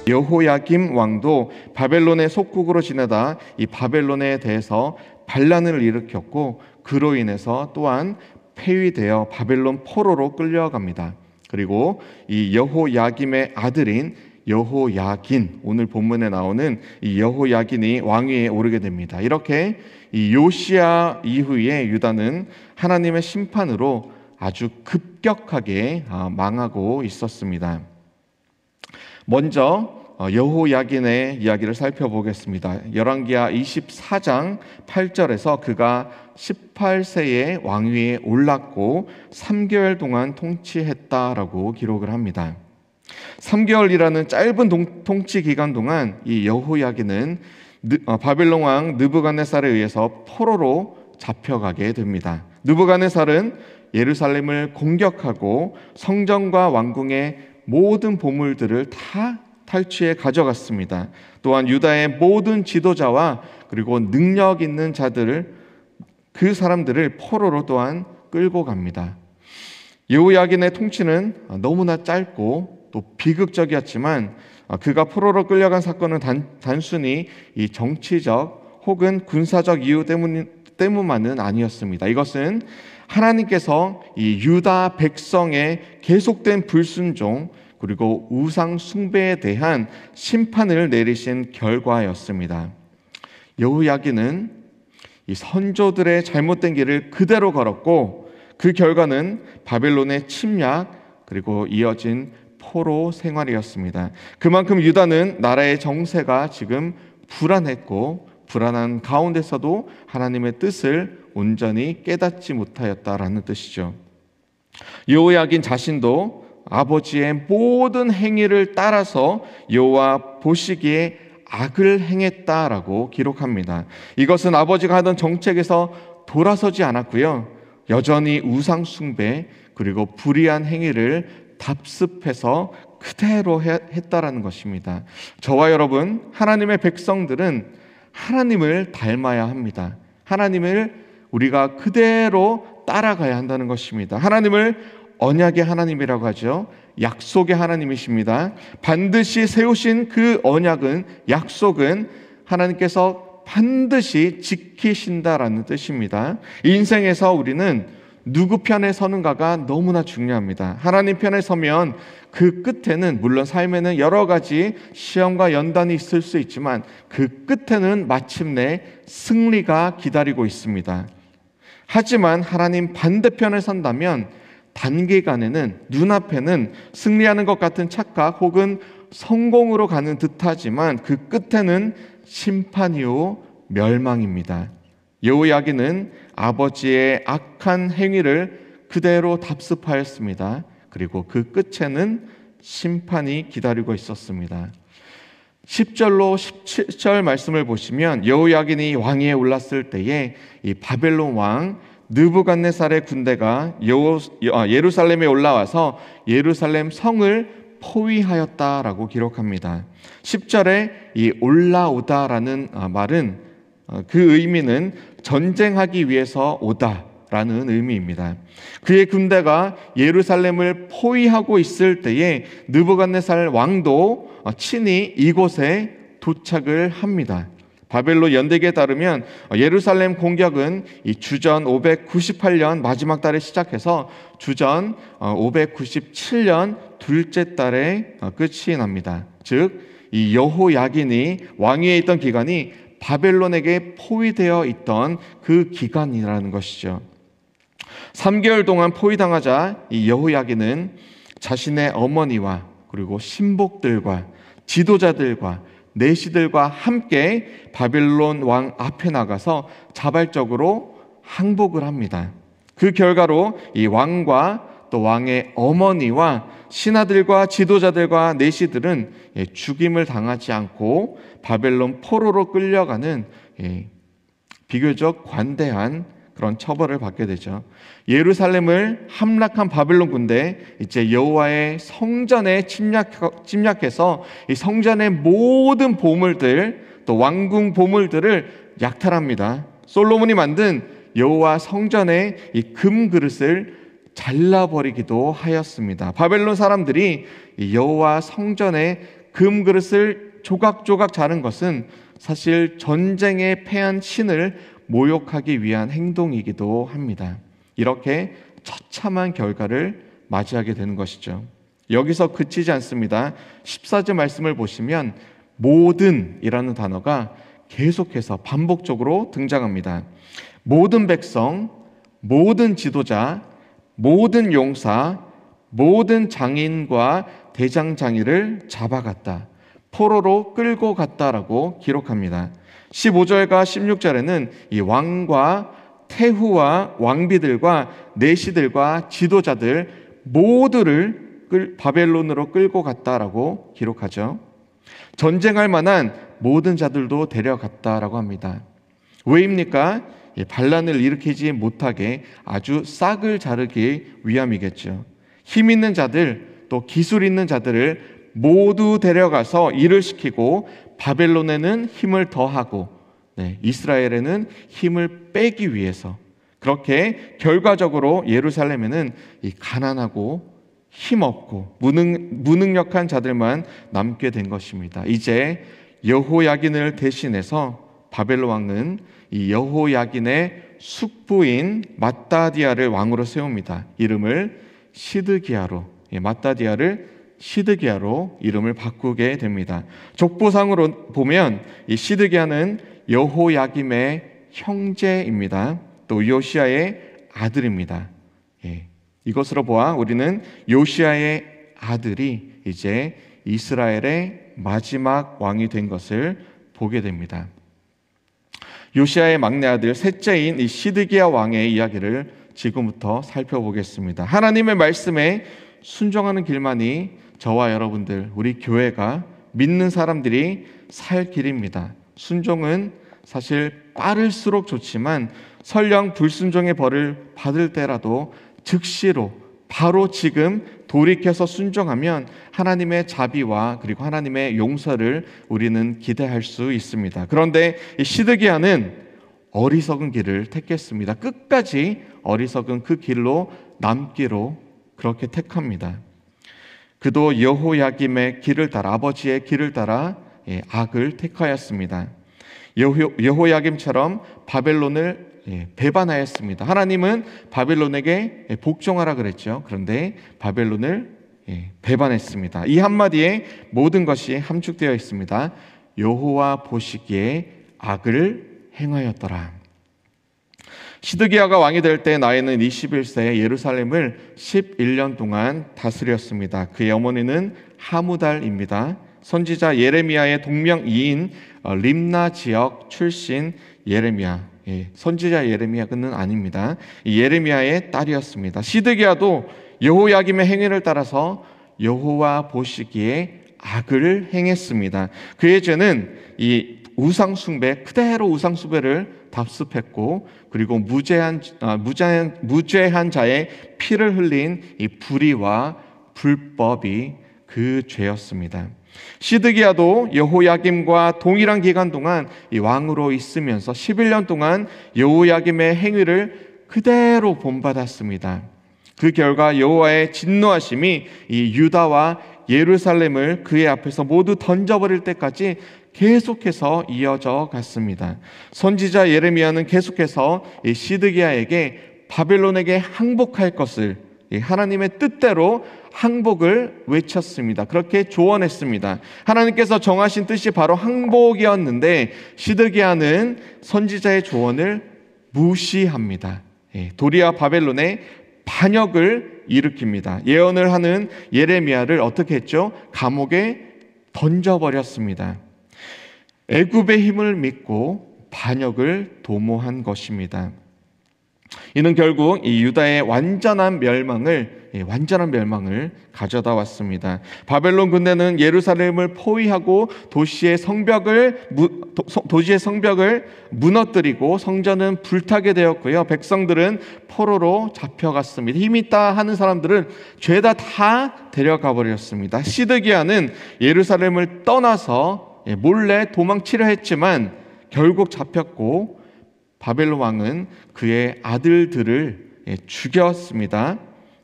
여호야김 왕도 바벨론의 속국으로 지내다 이 바벨론에 대해서 반란을 일으켰고 그로 인해서 또한 폐위되어 바벨론 포로로 끌려갑니다. 그리고 이 여호야김의 아들인 여호야긴, 오늘 본문에 나오는 이 여호야긴이 왕위에 오르게 됩니다. 이렇게 이 요시야 이후에 유다는 하나님의 심판으로 아주 급격하게 망하고 있었습니다. 먼저 여호야긴의 이야기를 살펴보겠습니다. 열왕기하 24장 8절에서 그가 18세에 왕위에 올랐고 3개월 동안 통치했다라고 기록을 합니다. 3개월이라는 짧은 통치 기간 동안 이 여호야긴은 바벨론 왕 느부갓네살에 의해서 포로로 잡혀가게 됩니다. 느부갓네살은 예루살렘을 공격하고 성전과 왕궁의 모든 보물들을 다 탈취해 가져갔습니다. 또한 유다의 모든 지도자와 그리고 능력 있는 자들을, 그 사람들을 포로로 또한 끌고 갑니다. 여호야긴의 통치는 너무나 짧고 또 비극적이었지만 그가 포로로 끌려간 사건은 단순히 이 정치적 혹은 군사적 이유 때문만은 아니었습니다. 이것은 하나님께서 이 유다 백성의 계속된 불순종 그리고 우상 숭배에 대한 심판을 내리신 결과였습니다. 여호야긴은 이 선조들의 잘못된 길을 그대로 걸었고 그 결과는 바벨론의 침략 그리고 이어진 포로 생활이었습니다. 그만큼 유다는 나라의 정세가 지금 불안했고 불안한 가운데서도 하나님의 뜻을 온전히 깨닫지 못하였다라는 뜻이죠. 여호야긴 자신도 아버지의 모든 행위를 따라서 여호와 보시기에 악을 행했다라고 기록합니다. 이것은 아버지가 하던 정책에서 돌아서지 않았고요. 여전히 우상 숭배 그리고 불의한 행위를 답습해서 그대로 했다라는 것입니다. 저와 여러분, 하나님의 백성들은 하나님을 닮아야 합니다. 하나님을 우리가 그대로 따라가야 한다는 것입니다. 하나님을 언약의 하나님이라고 하죠. 약속의 하나님이십니다. 반드시 세우신 그 언약은, 약속은 하나님께서 반드시 지키신다라는 뜻입니다. 인생에서 우리는 누구 편에 서는가가 너무나 중요합니다. 하나님 편에 서면 그 끝에는, 물론 삶에는 여러 가지 시험과 연단이 있을 수 있지만 그 끝에는 마침내 승리가 기다리고 있습니다. 하지만 하나님 반대편에 선다면 단기간에는, 눈앞에는 승리하는 것 같은 착각 혹은 성공으로 가는 듯하지만 그 끝에는 심판이요 멸망입니다. 여호야긴은 아버지의 악한 행위를 그대로 답습하였습니다. 그리고 그 끝에는 심판이 기다리고 있었습니다. 10절로 17절 말씀을 보시면 여호야긴이 왕위에 올랐을 때에 이 바벨론 왕 느부갓네살의 군대가 예루살렘에 올라와서 예루살렘 성을 포위하였다라고 기록합니다. 10절에 이 올라오다라는 말은 그 의미는 전쟁하기 위해서 오다라는 의미입니다. 그의 군대가 예루살렘을 포위하고 있을 때에 느부갓네살 왕도 친히 이곳에 도착을 합니다. 바벨론 연대기에 따르면 예루살렘 공격은 이 주전 598년 마지막 달에 시작해서 주전 597년 둘째 달에 끝이 납니다. 즉, 이 여호야긴이 왕위에 있던 기간이 바벨론에게 포위되어 있던 그 기간이라는 것이죠. 3개월 동안 포위당하자 이 여호야긴은 자신의 어머니와 그리고 신복들과 지도자들과 내시들과 함께 바벨론 왕 앞에 나가서 자발적으로 항복을 합니다. 그 결과로 이 왕과 또 왕의 어머니와 신하들과 지도자들과 내시들은 죽임을 당하지 않고 바벨론 포로로 끌려가는 비교적 관대한 그런 처벌을 받게 되죠. 예루살렘을 함락한 바벨론 군대, 이제 여호와의 성전에 침략해서 이 성전의 모든 보물들, 또 왕궁 보물들을 약탈합니다. 솔로몬이 만든 여호와 성전의 이 금 그릇을 잘라버리기도 하였습니다. 바벨론 사람들이 여호와 성전의 금 그릇을 조각조각 자른 것은 사실 전쟁에 패한 신을 모욕하기 위한 행동이기도 합니다. 이렇게 처참한 결과를 맞이하게 되는 것이죠. 여기서 그치지 않습니다. 14절 말씀을 보시면 모든이라는 단어가 계속해서 반복적으로 등장합니다. 모든 백성, 모든 지도자, 모든 용사, 모든 장인과 대장장이를 잡아갔다. 포로로 끌고 갔다라고 기록합니다. 15절과 16절에는 이 왕과 태후와 왕비들과 내시들과 지도자들 모두를 바벨론으로 끌고 갔다라고 기록하죠. 전쟁할 만한 모든 자들도 데려갔다라고 합니다. 왜입니까? 반란을 일으키지 못하게 아주 싹을 자르기 위함이겠죠. 힘 있는 자들, 또 기술 있는 자들을 모두 데려가서 일을 시키고 바벨론에는 힘을 더하고 이스라엘에는 힘을 빼기 위해서, 그렇게 결과적으로 예루살렘에는 이 가난하고 힘없고 무능력한 자들만 남게 된 것입니다. 이제 여호야긴을 대신해서 바벨론 왕은 이 여호야긴의 숙부인 맏다디아를 왕으로 세웁니다. 이름을 시드기야로, 맏다디아를 시드기야로 이름을 바꾸게 됩니다. 족보상으로 보면 이 시드기야는 여호야김의 형제입니다. 또 요시야의 아들입니다. 이것으로 보아 우리는 요시야의 아들이 이제 이스라엘의 마지막 왕이 된 것을 보게 됩니다. 요시야의 막내 아들 셋째인 이 시드기야 왕의 이야기를 지금부터 살펴보겠습니다. 하나님의 말씀에 순종하는 길만이 저와 여러분들, 우리 교회가 믿는 사람들이 살 길입니다. 순종은 사실 빠를수록 좋지만 설령 불순종의 벌을 받을 때라도 즉시로 바로 지금 돌이켜서 순종하면 하나님의 자비와 그리고 하나님의 용서를 우리는 기대할 수 있습니다. 그런데 이 시드기야는 어리석은 길을 택했습니다. 끝까지 어리석은 그 길로 남기로 그렇게 택합니다. 그도 여호야김의 길을 따라, 아버지의 길을 따라 악을 택하였습니다. 여호야김처럼 바벨론을 배반하였습니다. 하나님은 바벨론에게 복종하라 그랬죠. 그런데 바벨론을 배반했습니다. 이 한마디에 모든 것이 함축되어 있습니다. 여호와 보시기에 악을 행하였더라. 시드기야가 왕이 될 때 나이는 21세, 예루살렘을 11년 동안 다스렸습니다. 그의 어머니는 하무달입니다. 선지자 예레미야의 동명이인 림나 지역 출신 예레미야, 선지자 예레미야는 아닙니다. 예레미야의 딸이었습니다. 시드기야도 여호야김의 행위를 따라서 여호와 보시기에 악을 행했습니다. 그의 죄는 이 우상숭배, 그대로 우상숭배를 답습했고, 그리고 무죄한 자의 피를 흘린 이 불의와 불법이 그 죄였습니다. 시드기야도 여호야김과 동일한 기간 동안 이 왕으로 있으면서 11년 동안 여호야김의 행위를 그대로 본받았습니다. 그 결과 여호와의 진노하심이 이 유다와 예루살렘을 그의 앞에서 모두 던져버릴 때까지 계속해서 이어져 갔습니다. 선지자 예레미야는 계속해서 이 시드기야에게 바벨론에게 항복할 것을, 하나님의 뜻대로 항복을 외쳤습니다. 그렇게 조언했습니다. 하나님께서 정하신 뜻이 바로 항복이었는데 시드기야는 선지자의 조언을 무시합니다. 도리어 바벨론의 반역을 일으킵니다. 예언을 하는 예레미야를 어떻게 했죠? 감옥에 던져버렸습니다. 애굽의 힘을 믿고 반역을 도모한 것입니다. 이는 결국 이 유다의 완전한 멸망을 가져다 왔습니다. 바벨론 군대는 예루살렘을 포위하고 도시의 성벽을 무너뜨리고 성전은 불타게 되었고요. 백성들은 포로로 잡혀갔습니다. 힘 있다 하는 사람들은 죄다 다 데려가 버렸습니다. 시드기야는 예루살렘을 떠나서 몰래 도망치려 했지만 결국 잡혔고, 바벨론 왕은 그의 아들들을 죽였습니다.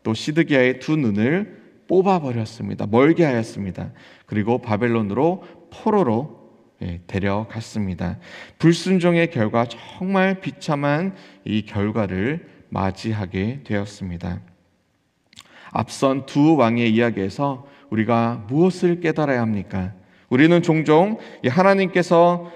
또 시드기야의 두 눈을 뽑아버렸습니다. 멀게 하였습니다. 그리고 바벨론으로 포로로 데려갔습니다. 불순종의 결과 정말 비참한 이 결과를 맞이하게 되었습니다. 앞선 두 왕의 이야기에서 우리가 무엇을 깨달아야 합니까? 우리는 종종 하나님께서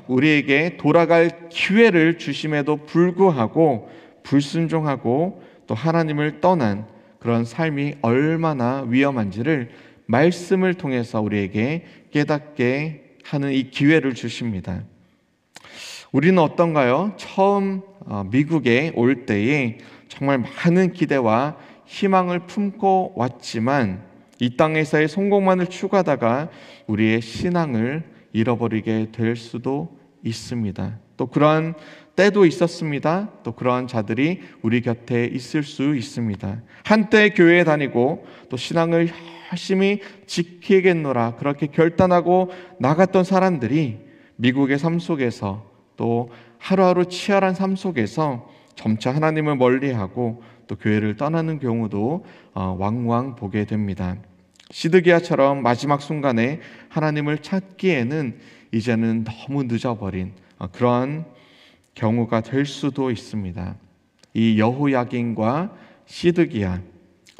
우리에게 돌아갈 기회를 주심에도 불구하고 불순종하고 또 하나님을 떠난 그런 삶이 얼마나 위험한지를 말씀을 통해서 우리에게 깨닫게 하는 이 기회를 주십니다. 우리는 어떤가요? 처음 미국에 올 때에 정말 많은 기대와 희망을 품고 왔지만 이 땅에서의 성공만을 추구하다가 우리의 신앙을 잃어버리게 될 수도 있습니다. 또 그러한 때도 있었습니다. 또 그러한 자들이 우리 곁에 있을 수 있습니다. 한때 교회에 다니고 또 신앙을 열심히 지키겠노라 그렇게 결단하고 나갔던 사람들이 미국의 삶 속에서 또 하루하루 치열한 삶 속에서 점차 하나님을 멀리하고 또 교회를 떠나는 경우도 왕왕 보게 됩니다. 시드기야처럼 마지막 순간에 하나님을 찾기에는 이제는 너무 늦어버린 그러한 경우가 될 수도 있습니다. 이 여호야긴과 시드기야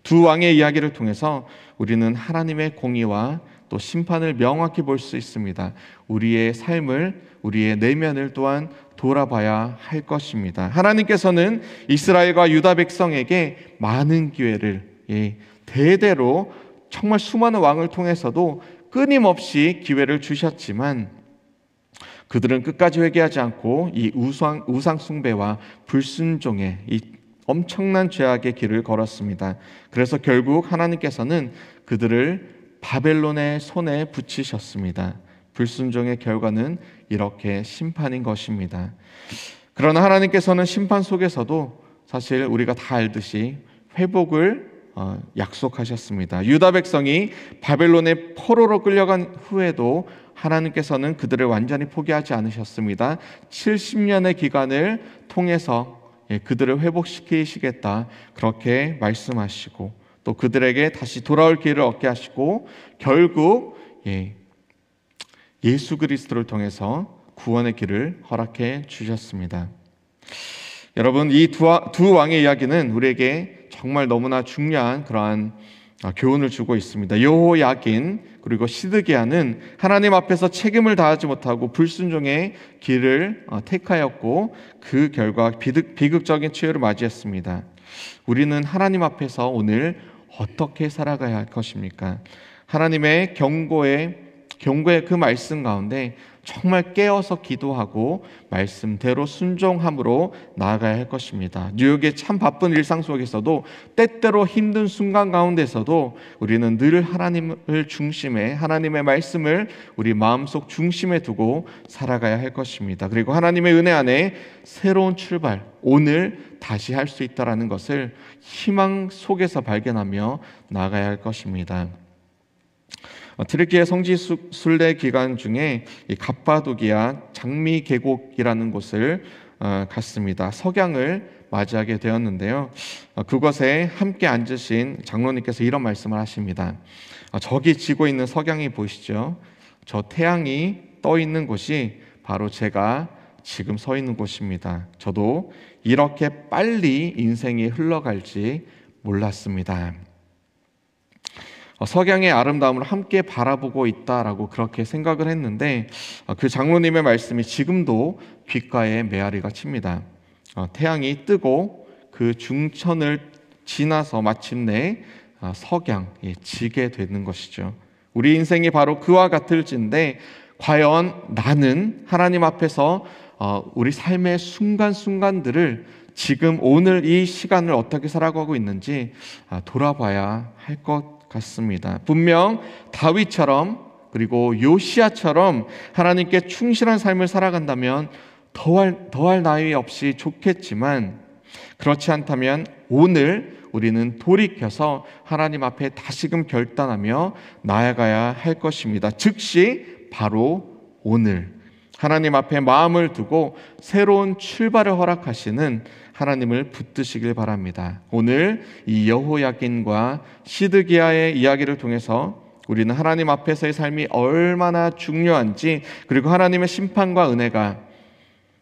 두 왕의 이야기를 통해서 우리는 하나님의 공의와 또 심판을 명확히 볼 수 있습니다. 우리의 삶을, 우리의 내면을 또한 돌아봐야 할 것입니다. 하나님께서는 이스라엘과 유다 백성에게 많은 기회를 대대로 정말 수많은 왕을 통해서도 끊임없이 기회를 주셨지만 그들은 끝까지 회개하지 않고 이 우상 숭배와 불순종의 이 엄청난 죄악의 길을 걸었습니다. 그래서 결국 하나님께서는 그들을 바벨론의 손에 붙이셨습니다. 불순종의 결과는 이렇게 심판인 것입니다. 그러나 하나님께서는 심판 속에서도 사실 우리가 다 알듯이 회복을 약속하셨습니다. 유다 백성이 바벨론의 포로로 끌려간 후에도 하나님께서는 그들을 완전히 포기하지 않으셨습니다. 70년의 기간을 통해서 그들을 회복시키시겠다 그렇게 말씀하시고 또 그들에게 다시 돌아올 기회를 얻게 하시고 결국 예수 그리스도를 통해서 구원의 길을 허락해 주셨습니다. 여러분, 이 두 왕의 이야기는 우리에게 정말 너무나 중요한 그러한 교훈을 주고 있습니다. 여호야긴 그리고 시드기야는 하나님 앞에서 책임을 다하지 못하고 불순종의 길을 택하였고 그 결과 비극적인 최후를 맞이했습니다. 우리는 하나님 앞에서 오늘 어떻게 살아가야 할 것입니까? 하나님의 경고의 그 말씀 가운데 정말 깨어서 기도하고 말씀대로 순종함으로 나아가야 할 것입니다. 뉴욕의 참 바쁜 일상 속에서도 때때로 힘든 순간 가운데서도 우리는 늘 하나님을 중심에 하나님의 말씀을 우리 마음속 중심에 두고 살아가야 할 것입니다. 그리고 하나님의 은혜 안에 새로운 출발, 오늘 다시 할 수 있다라는 것을 희망 속에서 발견하며 나아가야 할 것입니다. 트르키예 성지 순례 기간 중에 이 갑바도기아 장미 계곡이라는 곳을 갔습니다. 석양을 맞이하게 되었는데요. 그곳에 함께 앉으신 장로님께서 이런 말씀을 하십니다. 저기 지고 있는 석양이 보이시죠? 저 태양이 떠 있는 곳이 바로 제가 지금 서 있는 곳입니다. 저도 이렇게 빨리 인생이 흘러갈지 몰랐습니다. 석양의 아름다움을 함께 바라보고 있다라고 그렇게 생각을 했는데 그 장로님의 말씀이 지금도 귓가에 메아리가 칩니다. 태양이 뜨고 그 중천을 지나서 마침내 석양이 지게 되는 것이죠. 우리 인생이 바로 그와 같을진데 과연 나는 하나님 앞에서 우리 삶의 순간순간들을 지금 오늘 이 시간을 어떻게 살아가고 있는지 돌아봐야 할 것 같습니다. 분명 다윗처럼 그리고 요시야처럼 하나님께 충실한 삶을 살아간다면 더할 나위 없이 좋겠지만 그렇지 않다면 오늘 우리는 돌이켜서 하나님 앞에 다시금 결단하며 나아가야 할 것입니다. 즉시 바로 오늘 하나님 앞에 마음을 두고 새로운 출발을 허락하시는 하나님을 붙드시길 바랍니다. 오늘 이 여호야긴과 시드기야의 이야기를 통해서 우리는 하나님 앞에서의 삶이 얼마나 중요한지, 그리고 하나님의 심판과 은혜가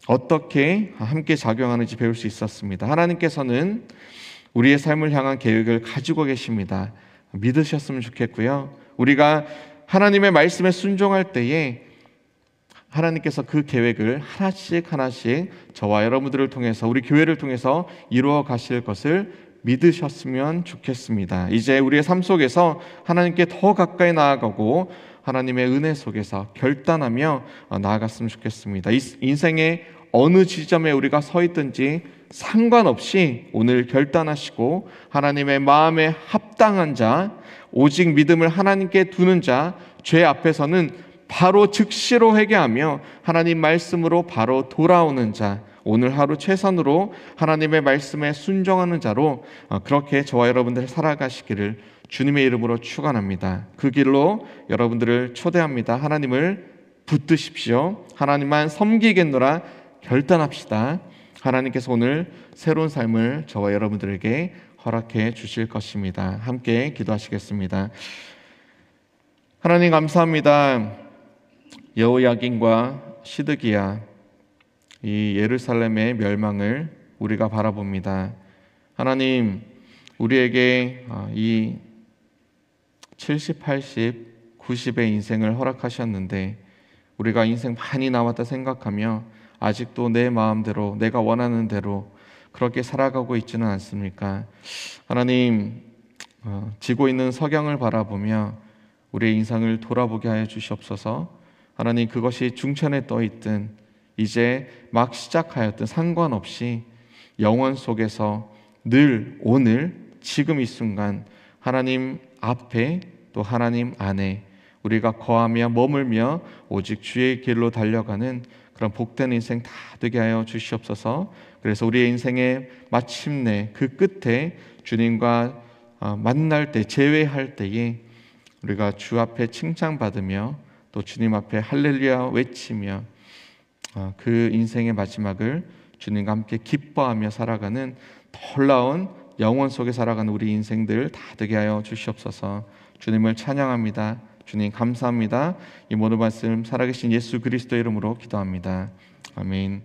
어떻게 함께 작용하는지 배울 수 있었습니다. 하나님께서는 우리의 삶을 향한 계획을 가지고 계십니다. 믿으셨으면 좋겠고요. 우리가 하나님의 말씀에 순종할 때에 하나님께서 그 계획을 하나씩 하나씩 저와 여러분들을 통해서, 우리 교회를 통해서 이루어 가실 것을 믿으셨으면 좋겠습니다. 이제 우리의 삶 속에서 하나님께 더 가까이 나아가고 하나님의 은혜 속에서 결단하며 나아갔으면 좋겠습니다. 인생의 어느 지점에 우리가 서 있든지 상관없이 오늘 결단하시고 하나님의 마음에 합당한 자, 오직 믿음을 하나님께 두는 자, 죄 앞에서는 바로 즉시로 회개하며 하나님 말씀으로 바로 돌아오는 자, 오늘 하루 최선으로 하나님의 말씀에 순종하는 자로 그렇게 저와 여러분들 살아가시기를 주님의 이름으로 축원합니다. 그 길로 여러분들을 초대합니다. 하나님을 붙드십시오. 하나님만 섬기겠노라 결단합시다. 하나님께서 오늘 새로운 삶을 저와 여러분들에게 허락해 주실 것입니다. 함께 기도하시겠습니다. 하나님 감사합니다. 여호야긴과 시드기야, 이 예루살렘의 멸망을 우리가 바라봅니다. 하나님, 우리에게 이 70, 80, 90의 인생을 허락하셨는데 우리가 인생 많이 남았다 생각하며 아직도 내 마음대로, 내가 원하는 대로 그렇게 살아가고 있지는 않습니까? 하나님, 지고 있는 석양을 바라보며 우리의 인생을 돌아보게 하여 주시옵소서. 하나님, 그것이 중천에 떠 있든 이제 막 시작하였든 상관없이 영원 속에서 늘 오늘 지금 이 순간 하나님 앞에 또 하나님 안에 우리가 거하며 머물며 오직 주의 길로 달려가는 그런 복된 인생 다 되게 하여 주시옵소서. 그래서 우리의 인생의 마침내 그 끝에 주님과 만날 때, 재회할 때에 우리가 주 앞에 칭찬받으며 또 주님 앞에 할렐루야 외치며 그 인생의 마지막을 주님과 함께 기뻐하며 살아가는 놀라운 영원 속에 살아가는 우리 인생들 다 되게 하여 주시옵소서. 주님을 찬양합니다. 주님 감사합니다. 이 모든 말씀 살아계신 예수 그리스도 이름으로 기도합니다. 아멘.